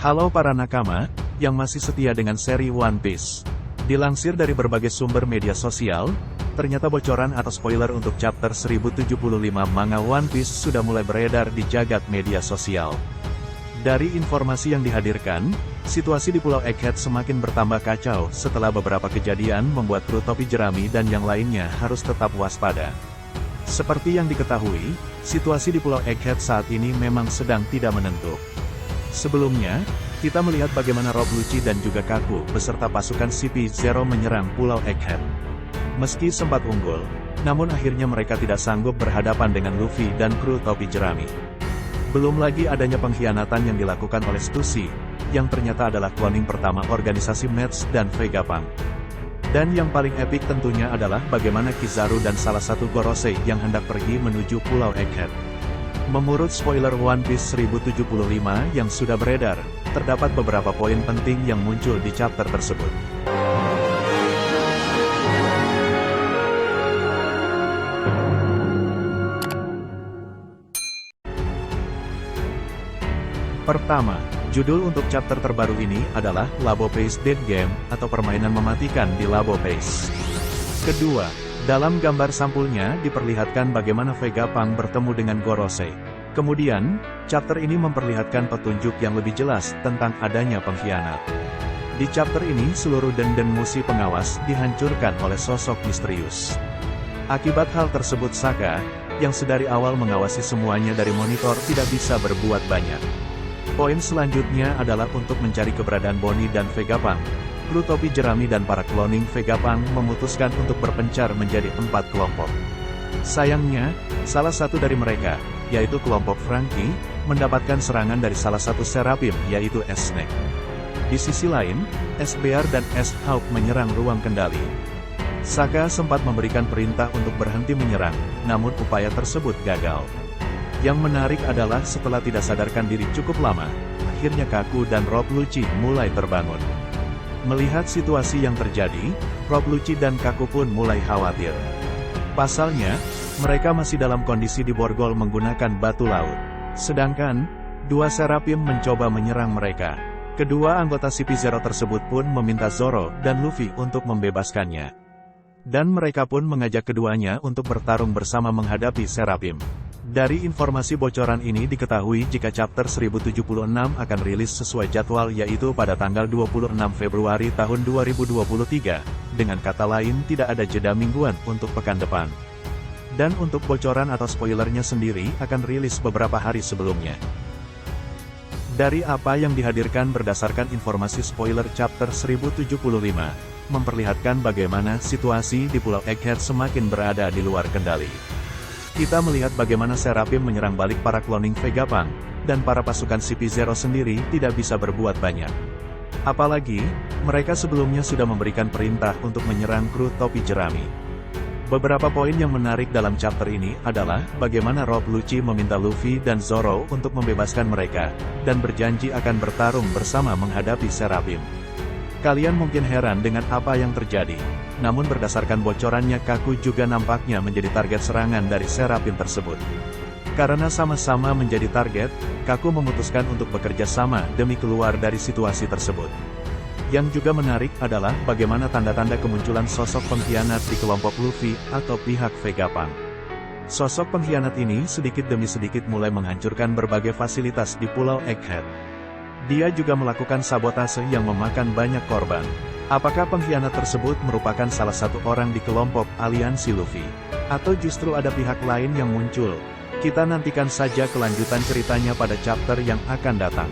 Halo para nakama, yang masih setia dengan seri One Piece. Dilansir dari berbagai sumber media sosial, ternyata bocoran atau spoiler untuk chapter 1075 manga One Piece sudah mulai beredar di jagat media sosial. Dari informasi yang dihadirkan, situasi di Pulau Egghead semakin bertambah kacau setelah beberapa kejadian membuat kru topi jerami dan yang lainnya harus tetap waspada. Seperti yang diketahui, situasi di Pulau Egghead saat ini memang sedang tidak menentu. Sebelumnya, kita melihat bagaimana Rob Lucci dan juga Kaku beserta pasukan CP0 menyerang Pulau Egghead. Meski sempat unggul, namun akhirnya mereka tidak sanggup berhadapan dengan Luffy dan kru topi jerami. Belum lagi adanya pengkhianatan yang dilakukan oleh Stussy, yang ternyata adalah cloning pertama organisasi Mets dan Vegapunk. Dan yang paling epik tentunya adalah bagaimana Kizaru dan salah satu Gorosei yang hendak pergi menuju Pulau Egghead. Menurut spoiler One Piece 1075 yang sudah beredar, terdapat beberapa poin penting yang muncul di chapter tersebut. Pertama, judul untuk chapter terbaru ini adalah Labo Pace Dead Game, atau permainan mematikan di Labo Pace. Kedua, dalam gambar sampulnya diperlihatkan bagaimana Vegapunk bertemu dengan Gorosei. Kemudian, chapter ini memperlihatkan petunjuk yang lebih jelas tentang adanya pengkhianat. Di chapter ini seluruh den musi pengawas dihancurkan oleh sosok misterius. Akibat hal tersebut Saka, yang sedari awal mengawasi semuanya dari monitor tidak bisa berbuat banyak. Poin selanjutnya adalah untuk mencari keberadaan Bonnie dan Vegapunk. Kru topi jerami dan para cloning Vegapunk memutuskan untuk berpencar menjadi 4 kelompok. Sayangnya, salah satu dari mereka, yaitu kelompok Franky, mendapatkan serangan dari salah satu Seraphim, yaitu S-Snake. Di sisi lain, SBR dan S-Hawk menyerang ruang kendali. Saka sempat memberikan perintah untuk berhenti menyerang, namun upaya tersebut gagal. Yang menarik adalah setelah tidak sadarkan diri cukup lama, akhirnya Kaku dan Rob Lucci mulai terbangun. Melihat situasi yang terjadi, Rob Lucci dan Kaku pun mulai khawatir. Pasalnya, mereka masih dalam kondisi diborgol menggunakan batu laut. Sedangkan, dua Seraphim mencoba menyerang mereka. Kedua anggota CP0 tersebut pun meminta Zoro dan Luffy untuk membebaskannya. Dan mereka pun mengajak keduanya untuk bertarung bersama menghadapi Seraphim. Dari informasi bocoran ini diketahui jika chapter 1076 akan rilis sesuai jadwal yaitu pada tanggal 26 Februari tahun 2023, dengan kata lain tidak ada jeda mingguan untuk pekan depan. Dan untuk bocoran atau spoilernya sendiri akan rilis beberapa hari sebelumnya. Dari apa yang dihadirkan berdasarkan informasi spoiler chapter 1075, memperlihatkan bagaimana situasi di Pulau Egghead semakin berada di luar kendali. Kita melihat bagaimana Seraphim menyerang balik para cloning Vegapunk, dan para pasukan CP0 sendiri tidak bisa berbuat banyak. Apalagi, mereka sebelumnya sudah memberikan perintah untuk menyerang kru topi jerami. Beberapa poin yang menarik dalam chapter ini adalah bagaimana Rob Lucci meminta Luffy dan Zoro untuk membebaskan mereka, dan berjanji akan bertarung bersama menghadapi Seraphim. Kalian mungkin heran dengan apa yang terjadi, namun berdasarkan bocorannya Kaku juga nampaknya menjadi target serangan dari Seraphim tersebut. Karena sama-sama menjadi target, Kaku memutuskan untuk bekerja sama demi keluar dari situasi tersebut. Yang juga menarik adalah bagaimana tanda-tanda kemunculan sosok pengkhianat di kelompok Luffy atau pihak Vegapunk. Sosok pengkhianat ini sedikit demi sedikit mulai menghancurkan berbagai fasilitas di Pulau Egghead. Dia juga melakukan sabotase yang memakan banyak korban. Apakah pengkhianat tersebut merupakan salah satu orang di kelompok aliansi Luffy? Atau justru ada pihak lain yang muncul? Kita nantikan saja kelanjutan ceritanya pada chapter yang akan datang.